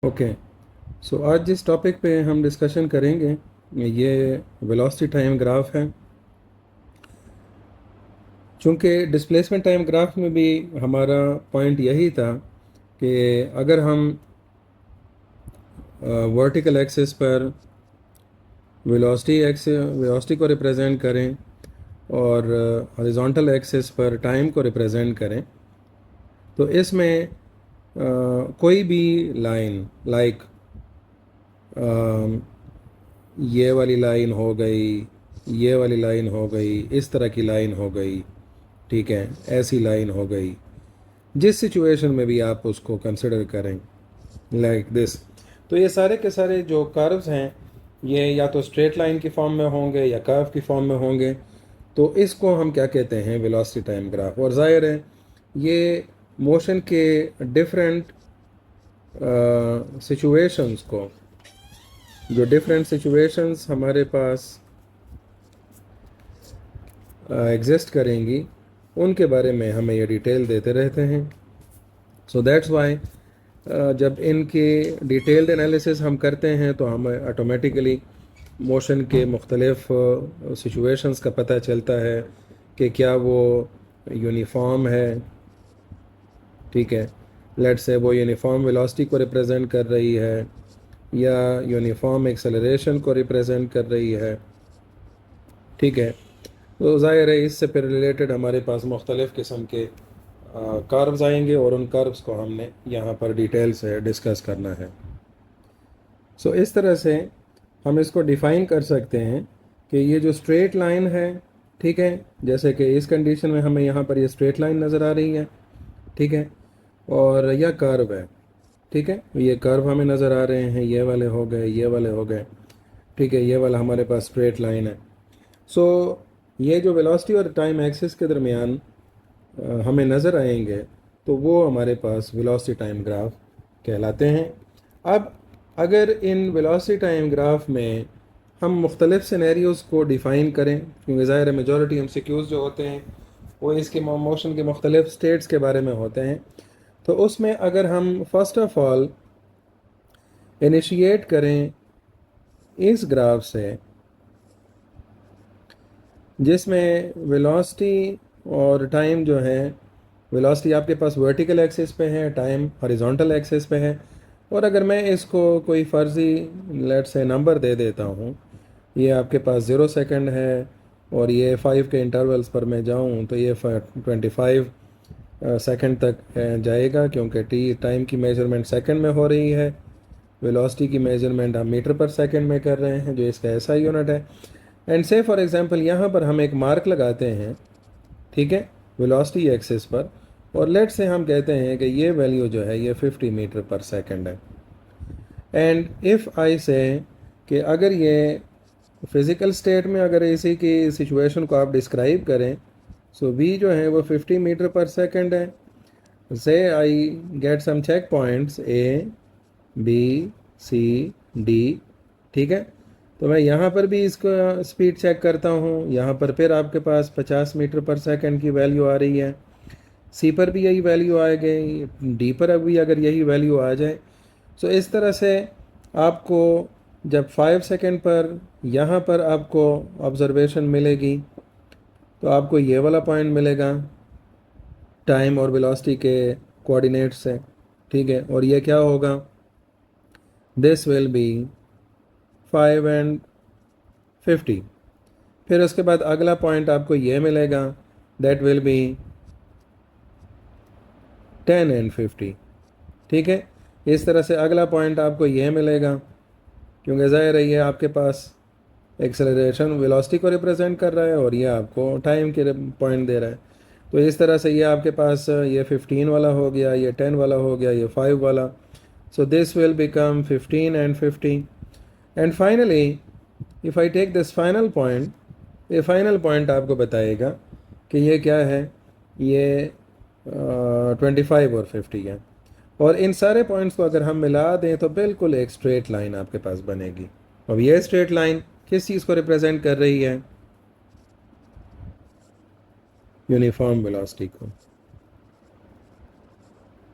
Okay. सो आज जिस topic पे हम डिस्कशन करेंगे ये वेलोसिटी टाइम ग्राफ है। चूँकि डिस्प्लेसमेंट टाइम ग्राफ में भी हमारा पॉइंट यही था कि अगर हम वर्टिकल एक्सिस पर वेलोसिटी को रिप्रेजेंट करें और हॉरिजॉन्टल एक्सिस पर टाइम को रिप्रेजेंट करें तो इसमें कोई भी लाइन लाइक ये वाली लाइन हो गई, ये वाली लाइन हो गई, इस तरह की लाइन हो गई, ठीक है, ऐसी लाइन हो गई, जिस सिचुएशन में भी आप उसको कंसिडर करें लाइक दिस, तो ये सारे के सारे जो कर्व्स हैं ये या तो स्ट्रेट लाइन की फॉर्म में होंगे या कर्व की फॉर्म में होंगे। तो इसको हम क्या कहते हैं, वेलोसिटी टाइम ग्राफ। और जाहिर है ये मोशन के डिफरेंट सिचुएशंस को, जो डिफरेंट सिचुएशंस हमारे पास एग्जिस्ट करेंगी उनके बारे में हमें ये डिटेल देते रहते हैं। सो दैट्स वाई जब इनके डिटेल्ड एनालिसिस हम करते हैं तो हमें ऑटोमेटिकली मोशन के मुख्तलिफ सिचुएशंस का पता चलता है कि क्या वो यूनिफॉर्म है, ठीक है, लेट्स से वो यूनिफॉर्म वेलोसिटी को रिप्रेजेंट कर रही है या यूनिफॉर्म एक्सेलरेशन को रिप्रेजेंट कर रही है, ठीक है। तो ज़ाहिर है इससे फिर रिलेटेड हमारे पास मुख्तलिफ़ किस्म के कर्व्स आएंगे और उन कर्व्स को हमने यहाँ पर डिटेल से डिस्कस करना है। सो इस तरह से हम इसको डिफ़ाइन कर सकते हैं कि ये जो स्ट्रेट लाइन है, ठीक है, जैसे कि इस कंडीशन में हमें यहाँ पर ये स्ट्रेट लाइन नज़र आ रही है, ठीक है, और यह कर्व है, ठीक है, ये कर्व हमें नज़र आ रहे हैं, ये वाले हो गए, ये वाले हो गए, ठीक है, ये वाला हमारे पास स्ट्रेट लाइन है। सो ये जो वेलोसिटी और टाइम एक्सिस के दरमियान हमें नज़र आएंगे तो वो हमारे पास वेलोसिटी टाइम ग्राफ कहलाते हैं। अब अगर इन वेलोसिटी टाइम ग्राफ में हम मुख्तलिफ़ सिनेरियोज़ को डिफ़ाइन करें, क्योंकि ज़ाहिर है मेजॉरिटी MCQs जो होते हैं वो इसके मोशन के मुख्तलिफ़ स्टेट्स के बारे में होते हैं, तो उसमें अगर हम फर्स्ट ऑफ ऑल इनिशिएट करें इस ग्राफ से जिसमें वेलोसिटी और टाइम जो है, वेलोसिटी आपके पास वर्टिकल एक्सिस पे है, टाइम हॉरिजॉन्टल एक्सिस पे है, और अगर मैं इसको कोई फ़र्ज़ी लेट से नंबर दे देता हूँ, ये आपके पास 0 सेकंड है और ये 5 के इंटरवल्स पर मैं जाऊँ तो ये 25 सेकंड तक जाएगा, क्योंकि टाइम की मेजरमेंट सेकंड में हो रही है, वेलोसिटी की मेजरमेंट हम मीटर पर सेकंड में कर रहे हैं जो इसका ऐसा यूनिट है। एंड से फॉर एग्जांपल यहाँ पर हम एक मार्क लगाते हैं, ठीक है, वेलोसिटी एक्सिस पर, और लेट से हम कहते हैं कि ये वैल्यू जो है ये 50 मीटर पर सेकंड है। एंड इफ़ आई से कि अगर ये फिज़िकल स्टेट में अगर इसी की सिचुएशन को आप डिस्क्राइब करें, सो वी जो है वो 50 मीटर पर सेकंड है। So I get some check points A B C D, ठीक है, तो मैं यहाँ पर भी इसका स्पीड चेक करता हूँ, यहाँ पर फिर आपके पास 50 मीटर पर सेकंड की वैल्यू आ रही है, सी पर भी यही वैल्यू आ गई, डी पर अभी अगर यही वैल्यू आ जाए। सो इस तरह से आपको जब 5 सेकंड पर यहाँ पर आपको ऑब्जर्वेशन मिलेगी तो आपको ये वाला पॉइंट मिलेगा टाइम और वेलोसिटी के कोऑर्डिनेट से, ठीक है, और ये क्या होगा, दिस विल बी 5 एंड 50। फिर उसके बाद अगला पॉइंट आपको ये मिलेगा, दैट विल बी 10 एंड 50, ठीक है। इस तरह से अगला पॉइंट आपको ये मिलेगा, क्योंकि ज़ाहिर है ये आपके पास एक्सेलरेशन वेलोसिटी को रिप्रेजेंट कर रहा है और ये आपको टाइम के पॉइंट दे रहा है। तो इस तरह से ये आपके पास ये 15 वाला हो गया, ये 10 वाला हो गया, ये 5 वाला। So this will become 15 and 50। And finally if I take this final point, ये फाइनल पॉइंट आपको बताएगा कि ये क्या है, ये 25 और 50 है। और इन सारे पॉइंट्स को अगर हम मिला दें तो बिल्कुल एक स्ट्रेट लाइन आपके पास बनेगी। अब ये स्ट्रेट लाइन किस चीज़ को रिप्रेजेंट कर रही है, यूनिफॉर्म वेलोसिटी को,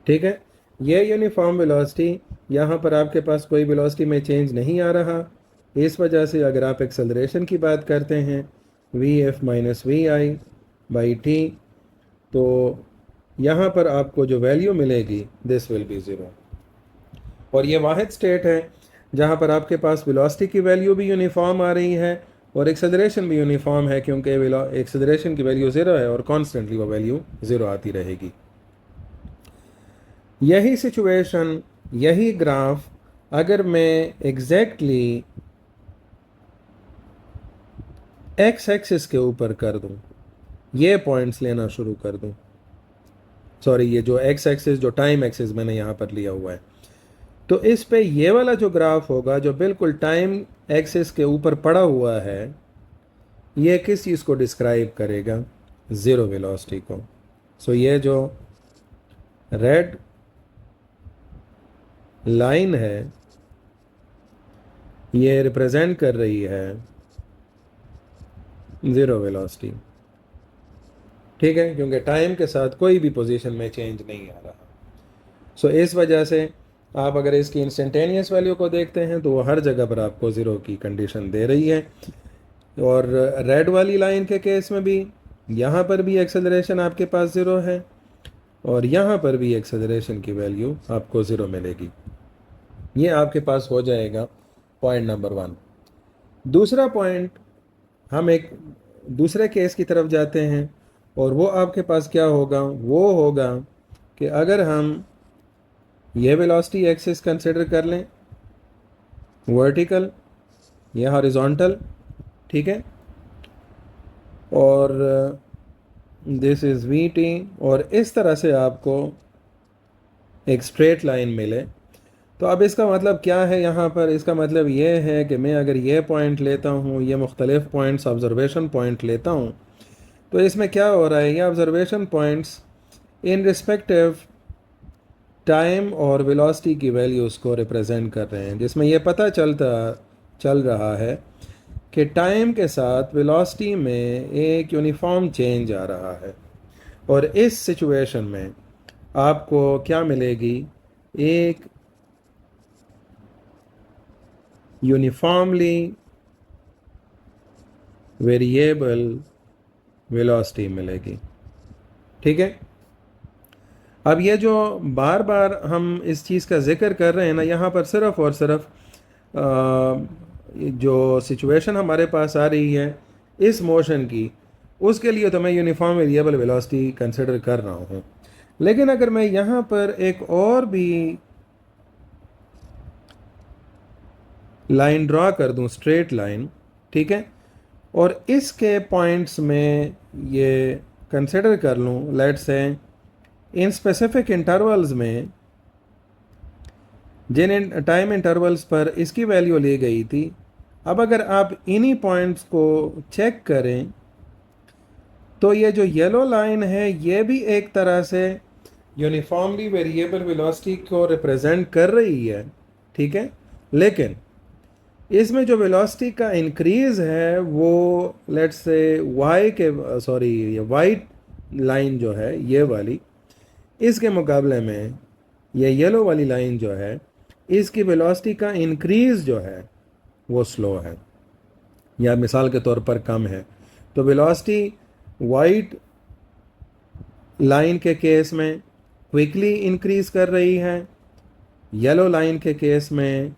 ठीक है। ये यूनिफॉर्म वेलोसिटी यहाँ पर आपके पास कोई वेलोसिटी में चेंज नहीं आ रहा। इस वजह से अगर आप एक्सेलरेशन की बात करते हैं V F minus V I by T, तो यहाँ पर आपको जो वैल्यू मिलेगी दिस विल बी ज़ीरो। और ये वाहिद स्टेट है जहाँ पर आपके पास वेलोसिटी की वैल्यू भी यूनिफॉर्म आ रही है और एक्सेलरेशन भी यूनिफॉर्म है, क्योंकि एक्सेलरेशन की वैल्यू ज़ीरो है और कॉन्स्टेंटली वो वैल्यू ज़ीरो आती रहेगी। यही सिचुएशन, यही ग्राफ अगर मैं एग्जैक्टली एक्स एक्सिस के ऊपर कर दूं, ये पॉइंट्स लेना शुरू कर दूं, सॉरी ये जो एक्स एक्सिस जो टाइम एक्सिस मैंने यहाँ पर लिया हुआ है, तो इस पे ये वाला जो ग्राफ होगा जो बिल्कुल टाइम एक्सिस के ऊपर पड़ा हुआ है, ये किस चीज़ को डिस्क्राइब करेगा? ज़ीरो वेलोसिटी को। सो ये जो रेड लाइन है ये रिप्रेजेंट कर रही है ज़ीरो वेलोसिटी, ठीक है, क्योंकि टाइम के साथ कोई भी पोजीशन में चेंज नहीं आ रहा। सो इस वजह से आप अगर इसकी इंस्टेंटेनियस वैल्यू को देखते हैं तो वो हर जगह पर आपको ज़ीरो की कंडीशन दे रही है। और रेड वाली लाइन के केस में भी यहाँ पर भी एक्सेलरेशन आपके पास ज़ीरो है और यहाँ पर भी एक्सेलरेशन की वैल्यू आपको ज़ीरो मिलेगी। ये आपके पास हो जाएगा पॉइंट नंबर 1। दूसरा पॉइंट, हम एक दूसरे केस की तरफ जाते हैं और वो आपके पास क्या होगा? वो होगा कि अगर हम ये वेलोसिटी एक्सिस कंसिडर कर लें, वर्टिकल या हॉरिजॉन्टल, ठीक है, और दिस इज़ वी टी, और इस तरह से आपको एक स्ट्रेट लाइन मिले, तो अब इसका मतलब क्या है? यहाँ पर इसका मतलब ये है कि मैं अगर ये पॉइंट लेता हूँ, ये मुख्तलिफ पॉइंट्स ऑब्जर्वेशन पॉइंट लेता हूँ, तो इसमें क्या हो रहा है? ये observation points in respective time और वेलोसिटी की वैल्यूज़ को रिप्रेजेंट कर रहे हैं, जिसमें यह पता चल रहा है कि टाइम के साथ वेलोसिटी में एक यूनिफॉर्म चेंज आ रहा है। और इस सिचुएशन में आपको क्या मिलेगी? एक यूनिफॉर्मली वेरिएबल वेलोसिटी मिलेगी, ठीक है। अब ये जो बार बार हम इस चीज़ का जिक्र कर रहे हैं ना, यहाँ पर सिर्फ और सिर्फ जो सिचुएशन हमारे पास आ रही है इस मोशन की, उसके लिए तो मैं यूनिफॉर्म वेरिएबल वेलोसिटी कंसिडर कर रहा हूँ। लेकिन अगर मैं यहाँ पर एक और भी लाइन ड्रा कर दूँ, स्ट्रेट लाइन, ठीक है, और इसके पॉइंट्स में ये कंसिडर कर लूँ, let's say in specific intervals में, जिन टाइम इंटरवल्स पर इसकी वैल्यू ली गई थी, अब अगर आप इन्हीं पॉइंट्स को चेक करें तो ये जो येलो लाइन है ये भी एक तरह से यूनिफॉर्मली वेरिएबल वेलोसिटी को रिप्रेजेंट कर रही है, ठीक है। लेकिन इसमें जो वेलोसिटी का इंक्रीज है वो लेट्स से ये वाइट लाइन जो है ये वाली, इसके मुकाबले में ये येलो वाली लाइन जो है इसकी वेलोसिटी का इंक्रीज जो है वो स्लो है, या मिसाल के तौर पर कम है। तो वेलोसिटी वाइट लाइन के केस में क्विकली इंक्रीज कर रही है, येलो लाइन के केस में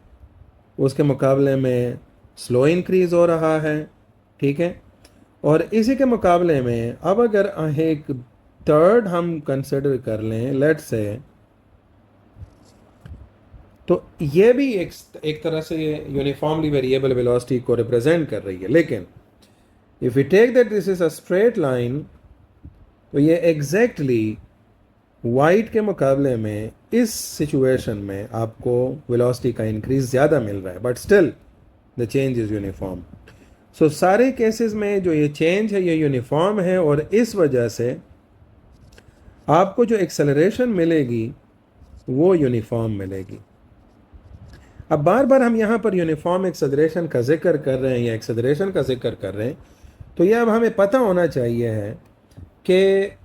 उसके मुकाबले में स्लो इंक्रीज हो रहा है, ठीक है। और इसी के मुकाबले में अब अगर एक थर्ड हम कंसिडर कर लें, लेट्स से, तो ये भी एक तरह से यूनिफॉर्मली वेरिएबल वेलोसिटी को रिप्रेजेंट कर रही है। लेकिन if we take that this is a straight line, तो ये एग्जैक्टली वाइट के मुकाबले में इस सिचुएशन में आपको वेलोसिटी का इंक्रीज ज़्यादा मिल रहा है, but still the change is uniform. So सारे केसेस में जो ये चेंज है ये यूनिफॉर्म है और इस वजह से आपको जो एक्सेलरेशन मिलेगी वो यूनिफॉर्म मिलेगी। अब बार बार हम यहाँ पर यूनिफॉर्म एक्सेलरेशन का जिक्र कर रहे हैं या एक्सेलरेशन का जिक्र कर रहे हैं, तो यह अब हमें पता होना चाहिए है कि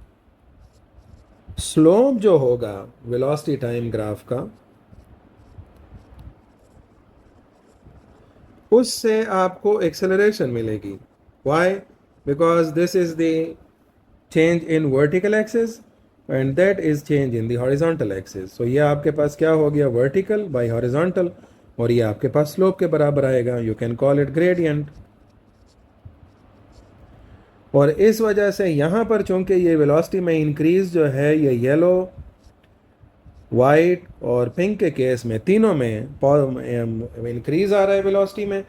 स्लोप जो होगा वेलोसिटी टाइम ग्राफ का, उससे आपको एक्सेलरेशन मिलेगी। Why? Because this is the change in vertical axis and that is change in the horizontal axis. So ये आपके पास क्या हो गया, वर्टिकल बाय हॉरिजॉन्टल, और ये आपके पास स्लोप के बराबर आएगा। You can call it gradient. और इस वजह से यहाँ पर चूंकि ये वेलोसिटी में इंक्रीज जो है ये येलो, वाइट और पिंक के केस में तीनों में इंक्रीज आ रहा है वेलोसिटी में।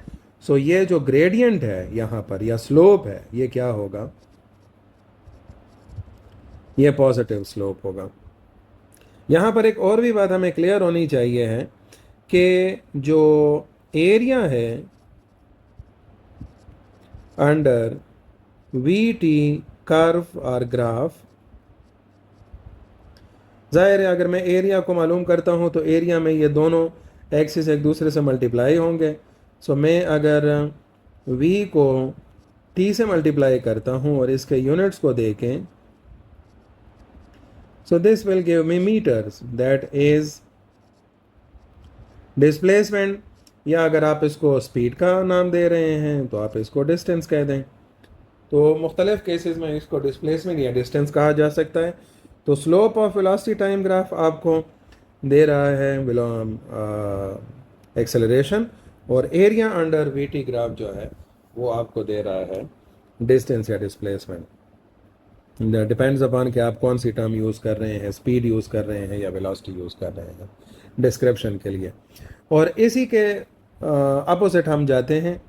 सो ये जो ग्रेडियंट है यहाँ पर या स्लोप है ये क्या होगा, ये पॉजिटिव स्लोप होगा। यहाँ पर एक और भी बात हमें क्लियर होनी चाहिए है कि जो एरिया है अंडर वी टी कर्व और ग्राफ, जाहिर है अगर मैं एरिया को मालूम करता हूँ तो एरिया में ये दोनों एक्सिस एक दूसरे से मल्टीप्लाई होंगे। सो मैं अगर v को t से मल्टीप्लाई करता हूँ और इसके यूनिट्स को देखें, so this will give me metres, that is displacement, या अगर आप इसको स्पीड का नाम दे रहे हैं तो आप इसको डिस्टेंस कह दें। तो मुख्तलिफ केसेस में इसको डिस्प्लेसमेंट या डिस्टेंस कहा जा सकता है। तो slope of velocity time graph आपको दे रहा है एक्सेलरेशन, और area under we T graph जो है वो आपको दे रहा है डिस्टेंस या डिस्प्लेसमेंट। डिपेंड्स अपॉन कि आप कौन सी टर्म यूज़ कर रहे हैं, स्पीड यूज़ कर रहे हैं या वेलोसिटी यूज़ कर रहे हैं डिस्क्रिप्शन के लिए। और इसी के अपोजिट हम जाते हैं।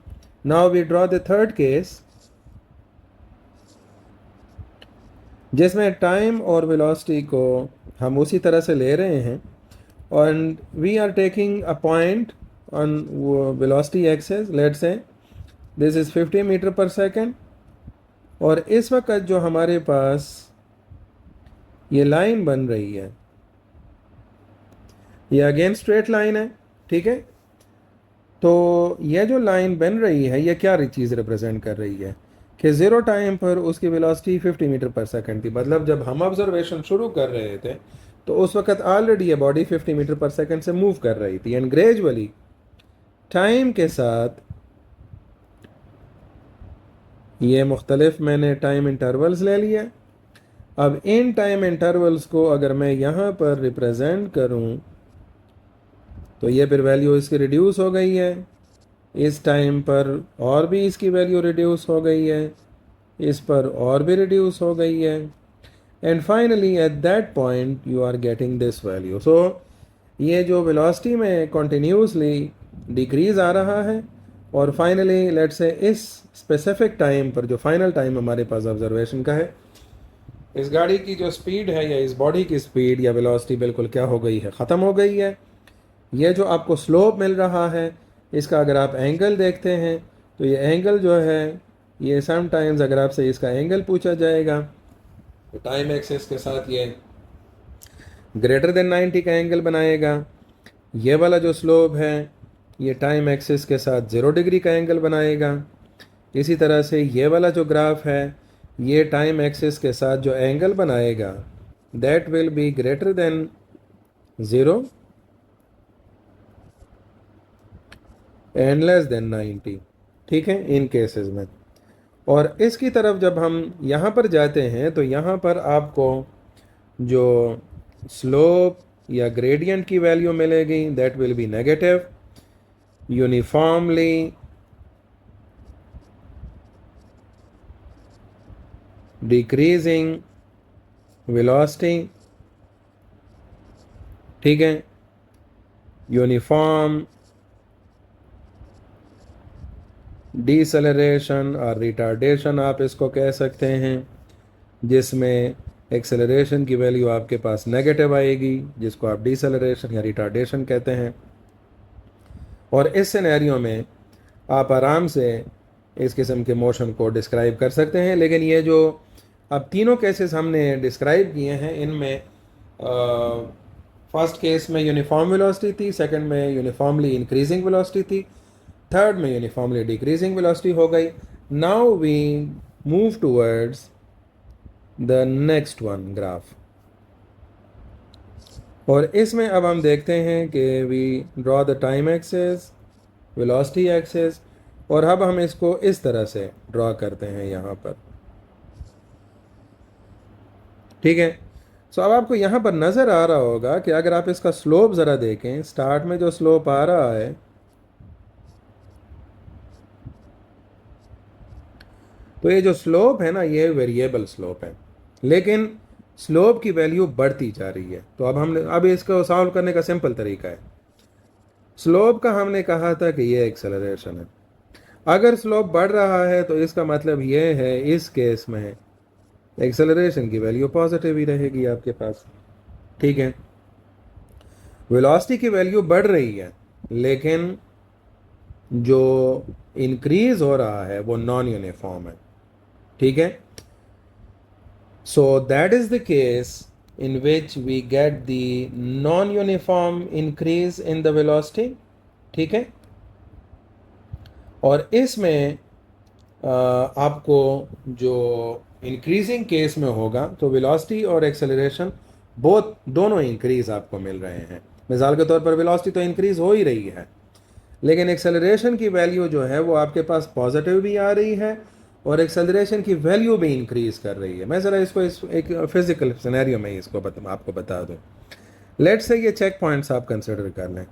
Now we draw the third case, जिसमें टाइम और वेलोसिटी को हम उसी तरह से ले रहे हैं, और we are taking a point on velocity axis, let's say this is 50 metre per second. और इस वक्त जो हमारे पास ये लाइन बन रही है ये अगेन स्ट्रेट लाइन है, ठीक है। तो ये जो लाइन बन रही है ये क्या चीज़ रिप्रेजेंट कर रही है कि ज़ीरो टाइम पर उसकी वेलोसिटी 50 मीटर पर सेकंड थी। मतलब जब हम ऑब्जर्वेशन शुरू कर रहे थे तो उस वक्त ऑलरेडी ये बॉडी 50 मीटर पर सेकंड से मूव कर रही थी, एंड ग्रेजुअली टाइम के साथ ये मुख्तलिफ मैंने टाइम इंटरवल्स ले लिया। अब इन टाइम इंटरवल्स को अगर मैं यहाँ पर रिप्रेजेंट करूँ तो ये फिर वैल्यू इसकी रिड्यूस हो गई है, इस टाइम पर और भी इसकी वैल्यू रिड्यूस हो गई है, इस पर और भी रिड्यूस हो गई है, and finally at that point you are getting this value. So ये जो वेलोसिटी में कंटिन्यूसली डिक्रीज आ रहा है, और फाइनली लेट्स से इस स्पेसिफिक टाइम पर जो फाइनल टाइम हमारे पास ऑब्जर्वेशन का है, इस गाड़ी की जो स्पीड है या इस बॉडी की स्पीड या वेलोसिटी बिल्कुल क्या हो गई है, ख़त्म हो गई है। ये जो आपको स्लोप मिल रहा है इसका अगर आप एंगल देखते हैं तो ये एंगल जो है ये समटाइम्स अगर आपसे इसका एंगल पूछा जाएगा तो टाइम एक्सिस के साथ ये ग्रेटर देन 90 का एंगल बनाएगा। ये वाला जो स्लोप है ये टाइम एक्सिस के साथ 0 डिग्री का एंगल बनाएगा। इसी तरह से ये वाला जो ग्राफ है ये टाइम एक्सिस के साथ जो एंगल बनाएगा that will be greater than 0 and less than 90, ठीक है, इन केसेस में। और इसकी तरफ जब हम यहाँ पर जाते हैं तो यहाँ पर आपको जो स्लोप या ग्रेडियंट की वैल्यू मिलेगी that will be negative, uniformly decreasing velocity, ठीक है, यूनिफॉर्म डिसेलरेशन और रिटार्डेशन आप इसको कह सकते हैं, जिसमें एक्सेलरेशन की वैल्यू आपके पास नेगेटिव आएगी जिसको आप डिसेलरेशन या रिटार्डेशन कहते हैं। और इस सिनेरियो में आप आराम से इस किस्म के मोशन को डिस्क्राइब कर सकते हैं। लेकिन ये जो अब तीनों केसेस हमने डिस्क्राइब किए हैं इनमें फर्स्ट केस में यूनिफॉर्म वेलोसिटी थी, सेकंड में यूनिफॉर्मली इंक्रीजिंग वेलोसिटी थी, थर्ड में यूनिफॉर्मली डिक्रीजिंग वेलोसिटी हो गई। Now we move towards the next one graph, और इसमें अब हम देखते हैं कि we draw the time axis, velocity axis, और अब हम इसको इस तरह से ड्रॉ करते हैं यहाँ पर, ठीक है। सो अब आपको यहाँ पर नज़र आ रहा होगा कि अगर आप इसका स्लोप ज़रा देखें, स्टार्ट में जो स्लोप आ रहा है तो ये जो स्लोप है ना, ये वेरिएबल स्लोप है, लेकिन स्लोप की वैल्यू बढ़ती जा रही है। तो अब इसको सॉल्व करने का सिंपल तरीका है। स्लोप का हमने कहा था कि ये एक्सेलरेशन है। अगर स्लोप बढ़ रहा है तो इसका मतलब ये है इस केस में एक्सेलरेशन की वैल्यू पॉजिटिव ही रहेगी आपके पास, ठीक है। वेलोसिटी की वैल्यू बढ़ रही है, लेकिन जो इंक्रीज हो रहा है वो नॉन यूनिफॉर्म है, ठीक है। So that is the case in which we get the non-uniform increase in the velocity, ठीक है। और इसमें आपको जो इंक्रीजिंग केस में होगा तो वेलोसिटी और एक्सेलरेशन दोनों इंक्रीज आपको मिल रहे हैं। मिसाल के तौर पर वेलोसिटी तो इंक्रीज हो ही रही है, लेकिन एक्सेलरेशन की वैल्यू जो है वो आपके पास पॉजिटिव भी आ रही है और एक्सेलरेशन की वैल्यू भी इंक्रीज कर रही है। मैं ज़रा इसको एक फिजिकल सिनेरियो में इसको आपको बता दूं। लेट्स से ये चेक पॉइंट्स आप कंसिडर कर लें।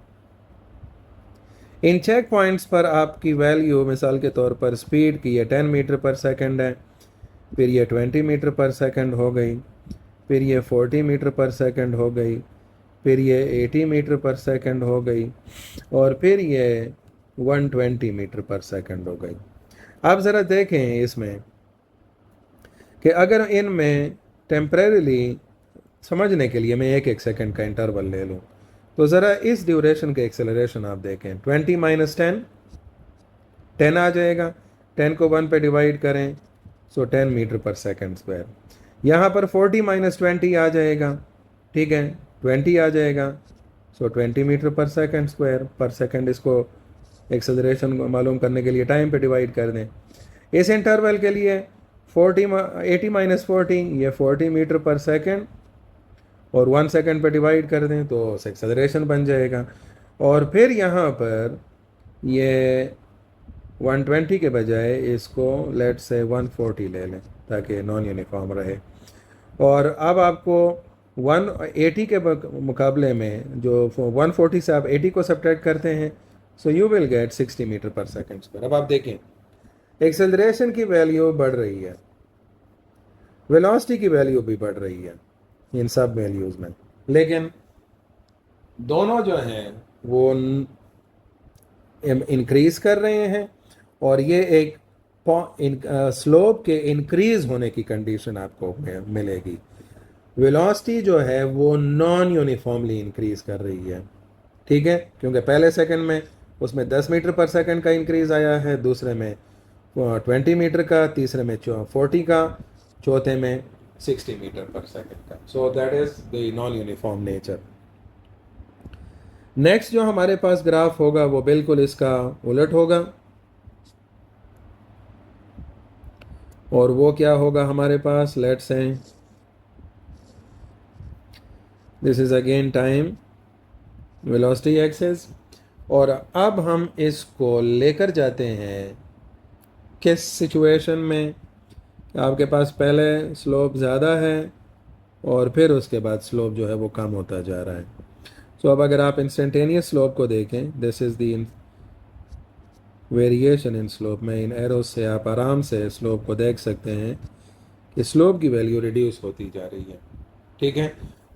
इन चेक पॉइंट्स पर आपकी वैल्यू मिसाल के तौर पर स्पीड की ये 10 मीटर पर सेकंड है, फिर ये 20 मीटर पर सेकंड हो गई, फिर ये 40 मीटर पर सेकंड हो गई, फिर ये 80 मीटर पर सेकंड हो गई, और फिर ये 120 मीटर पर सेकंड हो गई। आप ज़रा देखें इसमें कि अगर इनमें टेम्परेरीली समझने के लिए मैं एक एक सेकंड का इंटरवल ले लूँ तो ज़रा इस ड्यूरेशन के एक्सेलरेशन आप देखें। 20 माइनस 10 10 आ जाएगा, 10 को 1 पे डिवाइड करें सो 10 मीटर पर सेकंड स्क्वायर। यहाँ पर 40 माइनस 20 आ जाएगा, ठीक है, 20 आ जाएगा सो 20 मीटर पर सेकंड स्क्वायर पर सेकंड। इसको एक्सेलरेशन को मालूम करने के लिए टाइम पे डिवाइड कर दें। इस इंटरवल के लिए 80 माइनस 40 ये 40 मीटर पर सेकंड, और 1 सेकंड पे डिवाइड कर दें तो एक्सेलरेशन बन जाएगा। और फिर यहाँ पर ये 120 के बजाय इसको लेट्स से 140 ले लें ताकि नॉन यूनिफॉर्म रहे। और अब आपको 180 के मुकाबले में जो 140 से आप 80 को सब्ट्रैक्ट करते हैं so you will get 60 metre per second square. अब आप देखें एक्सेलरेशन की वैल्यू बढ़ रही है, वेलोसिटी की वैल्यू भी बढ़ रही है इन सब वैल्यूज़ में, लेकिन दोनों जो हैं वो इंक्रीज कर रहे हैं, और ये एक स्लोप के इंक्रीज होने की कंडीशन आपको मिलेगी। वेलोसिटी जो है वो नॉन यूनिफॉर्मली इंक्रीज कर रही है, ठीक है, क्योंकि पहले सेकंड में उसमें 10 मीटर पर सेकंड का इंक्रीज आया है, दूसरे में 20 मीटर का, तीसरे में 40 का, चौथे में 60 मीटर पर सेकंड का। So that is the non uniform nature. Next जो हमारे पास ग्राफ होगा वो बिल्कुल इसका उलट होगा, और वो क्या होगा हमारे पास, let's say this is again time velocity axis, और अब हम इसको लेकर जाते हैं किस सिचुएशन में, आपके पास पहले स्लोप ज़्यादा है और फिर उसके बाद स्लोप जो है वो कम होता जा रहा है। सो अब अगर आप इंस्टेंटेनियस स्लोप को देखें, this is the variation in slope में, इन एरोज से आप आराम से स्लोप को देख सकते हैं कि स्लोप की वैल्यू रिड्यूस होती जा रही है, ठीक है।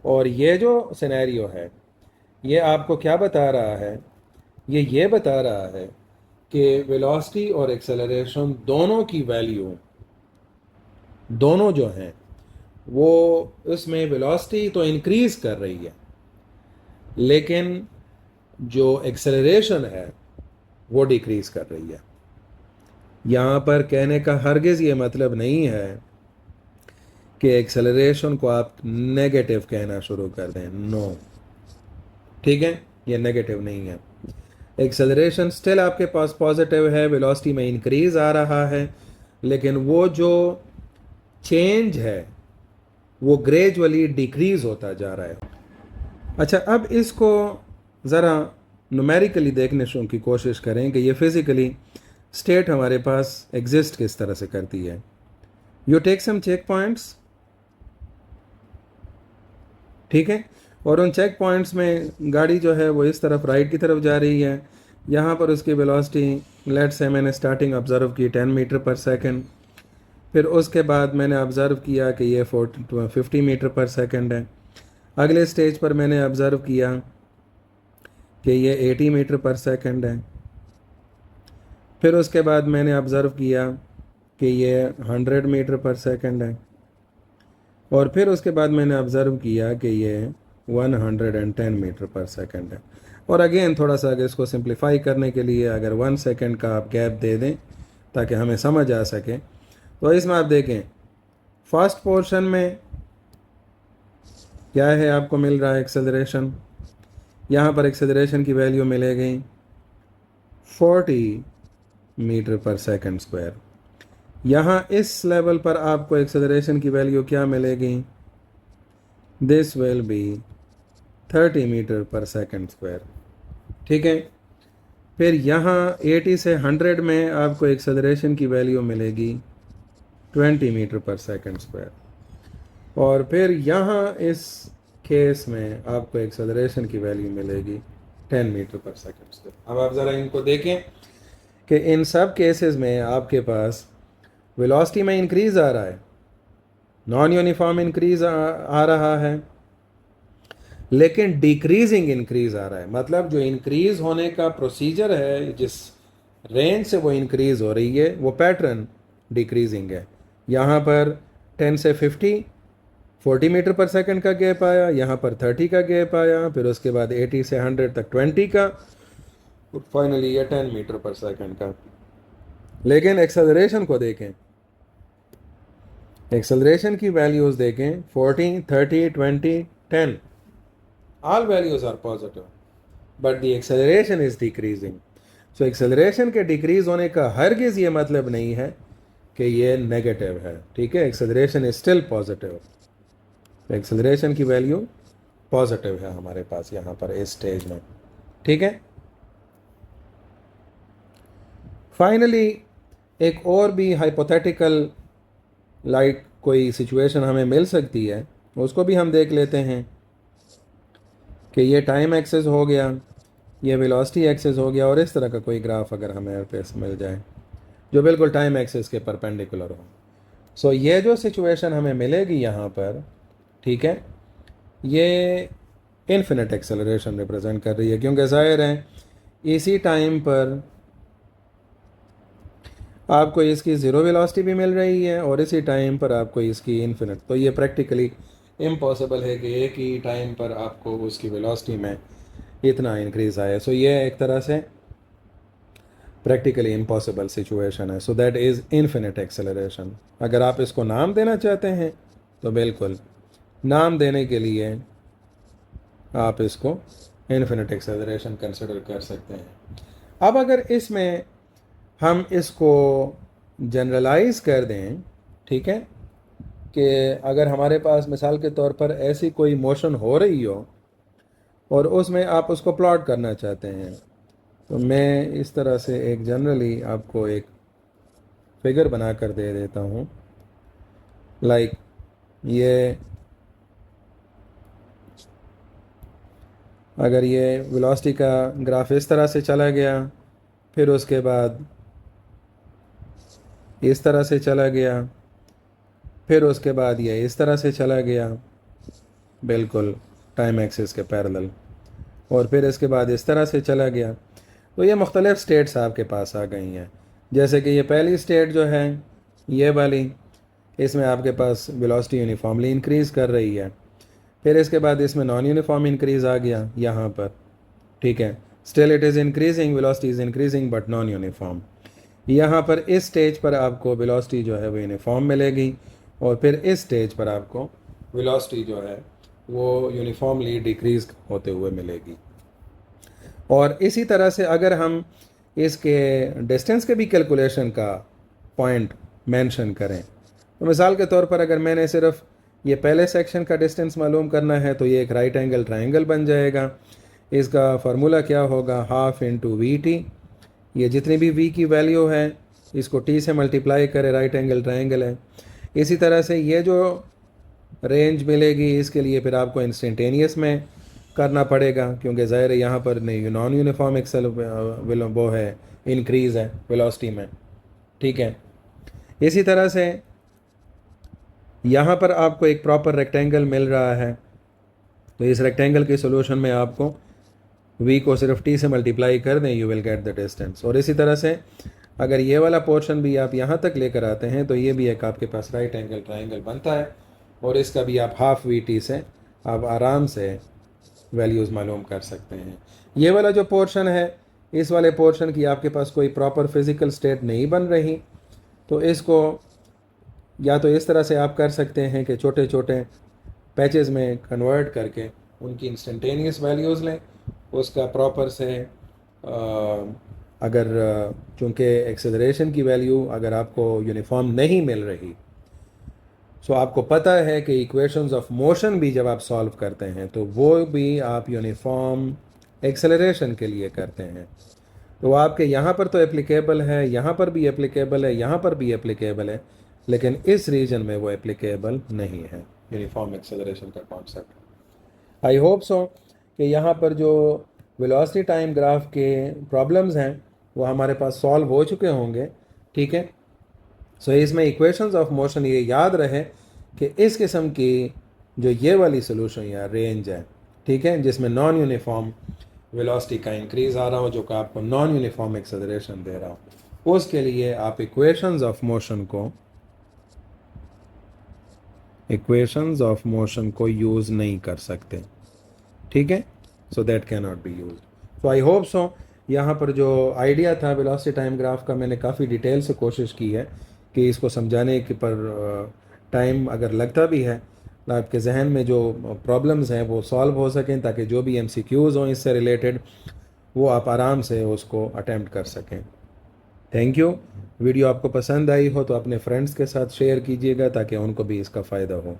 और ये जो सिनेरियो है ये आपको क्या बता रहा है, ये बता रहा है कि वेलोसिटी और एक्सेलरेशन दोनों की वैल्यू, दोनों जो हैं वो उसमें वेलोसिटी तो इंक्रीज कर रही है, लेकिन जो एक्सेलरेशन है वो डिक्रीज कर रही है। यहाँ पर कहने का हरगिज़ ये मतलब नहीं है कि एक्सेलरेशन को आप नेगेटिव कहना शुरू कर दें, नो, ठीक है, ये नेगेटिव नहीं है। एक्सेलरेशन स्टिल आपके पास पॉजिटिव है, वेलोसिटी में इंक्रीज आ रहा है, लेकिन वो जो चेंज है वो ग्रेजुअली डिक्रीज होता जा रहा है। अच्छा, अब इसको ज़रा न्यूमेरिकली देखने की कोशिश करें कि ये फिज़िकली स्टेट हमारे पास एग्जिस्ट किस तरह से करती है। You take some check points, ठीक है, और उन चेक पॉइंट्स में गाड़ी जो है वो इस तरफ राइट की तरफ जा रही है। यहाँ पर उसकी वेलोसिटी लेट्स से मैंने स्टार्टिंग ऑब्ज़र्व की 10 मीटर पर सेकंड, फिर उसके बाद मैंने ऑब्ज़र्व किया कि ये 50 मीटर पर सेकंड है। अगले स्टेज पर मैंने ऑब्ज़र्व किया कि ये 80 मीटर पर सेकंड है। फिर उसके बाद मैंने ऑब्ज़र्व किया कि ये 100 मीटर पर सेकंड है, और फिर उसके बाद मैंने ऑब्ज़र्व किया कि ये 110 मीटर पर सेकंड है। और अगेन थोड़ा सा अगर इसको सिंप्लीफाई करने के लिए अगर 1 सेकंड का आप गैप दे दें ताकि हमें समझ आ सके, तो इसमें आप देखें फर्स्ट पोर्शन में क्या है, आपको मिल रहा है एक्सेलरेशन। यहाँ पर एक्सेलरेशन की वैल्यू मिलेगी 40 मीटर पर सेकंड स्क्वायर। यहाँ इस लेवल पर आपको एक्सेलरेशन की वैल्यू क्या मिलेगी, this will be 30 metre per second square, ठीक है। फिर यहाँ 80 से 100 में आपको एक्सेलरेशन की वैल्यू मिलेगी 20 मीटर पर सेकंड स्क्वायर, और फिर यहाँ इस केस में आपको एक्सेलरेशन की वैल्यू मिलेगी 10 मीटर पर सेकंड स्क्वायर। अब आप ज़रा इनको देखें कि इन सब केसेस में आपके पास वेलोसिटी में इंक्रीज़ आ रहा है, नॉन यूनिफॉर्म इंक्रीज़ आ रहा है, लेकिन डिक्रीजिंग इंक्रीज़ आ रहा है। मतलब जो इंक्रीज़ होने का प्रोसीजर है, जिस रेंज से वो इंक्रीज़ हो रही है, वो पैटर्न डिक्रीजिंग है। यहाँ पर 10 से 40 मीटर पर सेकंड का गैप आया, यहाँ पर 30 का गैप आया, फिर उसके बाद 80 से 100 तक 20 का, फाइनली ये 10 मीटर पर सेकंड का। लेकिन एक्सेलरेशन को देखें, एक्सेलरेशन की वैल्यूज़ देखें 40, 30, 20, 10, all values are positive, but the acceleration is decreasing. So acceleration के डिक्रीज होने का हरगिज़ ये मतलब नहीं है कि ये नेगेटिव है, ठीक है। Acceleration is still positive, acceleration की वैल्यू पॉजिटिव है हमारे पास यहाँ पर इस स्टेज में, ठीक है। फाइनली एक और भी हाइपोथेटिकल लाइक कोई सिचुएशन हमें मिल सकती है, उसको भी हम देख लेते हैं कि ये टाइम एक्सेस हो गया, ये वेलोसिटी एक्सेस हो गया, और इस तरह का कोई ग्राफ अगर हमें पेश मिल जाए जो बिल्कुल टाइम एक्सेस के परपेंडिकुलर हो। सो ये जो सिचुएशन हमें मिलेगी यहाँ पर, ठीक है, ये इन्फिनिट एक्सेलरेशन रिप्रेजेंट कर रही है, क्योंकि ज़ाहिर है इसी टाइम पर आपको इसकी ज़ीरो वेलोसिटी भी मिल रही है और इसी टाइम पर आपको इसकी इन्फिनिट। तो ये प्रैक्टिकली इम्पॉसिबल है कि एक ही टाइम पर आपको उसकी वेलोसिटी में इतना इंक्रीज आए। सो ये एक तरह से प्रैक्टिकली इम्पॉसिबल सिचुएशन है। So that is infinite acceleration. अगर आप इसको नाम देना चाहते हैं तो बिल्कुल नाम देने के लिए आप इसको इन्फिनिट एक्सेलरेशन कंसिडर कर सकते हैं। अब अगर इसमें हम इसको जनरलाइज कर दें, ठीक है, कि अगर हमारे पास मिसाल के तौर पर ऐसी कोई मोशन हो रही हो और उसमें आप उसको प्लॉट करना चाहते हैं, तो मैं इस तरह से एक जनरली आपको एक फिगर बना कर दे देता हूँ। लाइक ये अगर ये वेलोसिटी का ग्राफ इस तरह से चला गया, फिर उसके बाद इस तरह से चला गया, फिर उसके बाद ये इस तरह से चला गया बिल्कुल टाइम एक्सिस के पैरेलल, और फिर इसके बाद इस तरह से चला गया, तो ये मुख्तलिफ़ स्टेट्स आपके पास आ गई हैं। जैसे कि ये पहली स्टेट जो है ये वाली, इसमें आपके पास वेलोसिटी यूनिफॉर्मली इंक्रीज़ कर रही है। फिर इसके बाद इसमें नॉन यूनिफॉर्म इंक्रीज़ आ गया यहाँ पर, ठीक है, still it is increasing, velocity is increasing but non uniform. यहाँ पर इस स्टेज पर आपको वेलोसिटी जो है वो यूनिफॉर्म मिलेगी, और फिर इस स्टेज पर आपको वेलोसिटी जो है वो यूनिफॉर्मली डिक्रीज होते हुए मिलेगी। और इसी तरह से अगर हम इसके डिस्टेंस के भी कैलकुलेशन का पॉइंट मेंशन करें, तो मिसाल के तौर पर अगर मैंने सिर्फ ये पहले सेक्शन का डिस्टेंस मालूम करना है तो ये एक राइट एंगल ट्रायंगल बन जाएगा। इसका फार्मूला क्या होगा, हाफ इंटू वी टी। ये जितनी भी वी की वैल्यू है इसको टी से मल्टीप्लाई करे, राइट एंगल ट्रायंगल है। इसी तरह से ये जो रेंज मिलेगी इसके लिए फिर आपको इंस्टेंटेनियस में करना पड़ेगा, क्योंकि ज़ाहिर है यहाँ पर नहीं नॉन यूनिफॉर्म एक्सेल वो है, इंक्रीज़ है वेलोसिटी में, ठीक है। इसी तरह से यहाँ पर आपको एक प्रॉपर रेक्टेंगल मिल रहा है, तो इस रेक्टेंगल के सोल्यूशन में आपको v को सिर्फ t से मल्टीप्लाई कर दें, you will get the distance. और इसी तरह से अगर ये वाला पोर्शन भी आप यहाँ तक लेकर आते हैं तो ये भी एक आपके पास राइट एंगल ट्रायंगल बनता है, और इसका भी आप हाफ वी टी से आप आराम से वैल्यूज़ मालूम कर सकते हैं। ये वाला जो पोर्शन है, इस वाले पोर्शन की आपके पास कोई प्रॉपर फिज़िकल स्टेट नहीं बन रही, तो इसको या तो इस तरह से आप कर सकते हैं कि छोटे छोटे पैचेस में कन्वर्ट करके उनकी इंस्टेंटेनियस वैल्यूज़ लें, उसका प्रॉपर से अगर चूँकि एक्सेलरेशन की वैल्यू अगर आपको यूनिफॉर्म नहीं मिल रही, सो आपको पता है कि इक्वेशंस ऑफ मोशन भी जब आप सॉल्व करते हैं तो वो भी आप यूनिफॉर्म एक्सेलरेशन के लिए करते हैं। तो आपके यहाँ पर तो एप्लीकेबल है, यहाँ पर भी एप्लीकेबल है, यहाँ पर भी एप्लीकेबल है, लेकिन इस रीजन में वो एप्लीकेबल नहीं है यूनिफॉर्म एक्सेलरेशन का कॉन्सेप्ट। आई होप सो कि यहाँ पर जो वेलोसिटी टाइम ग्राफ के प्रॉब्लम्स हैं वो हमारे पास सॉल्व हो चुके होंगे, ठीक है। सो इसमें इक्वेशंस ऑफ मोशन ये याद रहे कि इस किस्म की जो ये वाली सोल्यूशन या रेंज है, ठीक है, जिसमें नॉन यूनिफॉर्म वेलोसिटी का इंक्रीज आ रहा हो, जो कि आपको नॉन यूनिफॉर्म एक्सेलरेशन दे रहा हो, उसके लिए आप इक्वेशंस ऑफ मोशन को यूज़ नहीं कर सकते, ठीक है। So that can not be use. तो आई होप सो यहाँ पर जो आइडिया था वेलोसिटी टाइम ग्राफ का, मैंने काफ़ी डिटेल से कोशिश की है कि इसको समझाने के पर टाइम अगर लगता भी है, आपके जहन में जो प्रॉब्लम्स हैं वो सॉल्व हो सकें, ताकि जो भी MCQs हों इससे रिलेटेड वो आप आराम से उसको अटेम्प्ट कर सकें। Thank you. वीडियो आपको पसंद आई हो तो अपने फ्रेंड्स के साथ शेयर कीजिएगा ताकि उनको भी इसका फ़ायदा हो।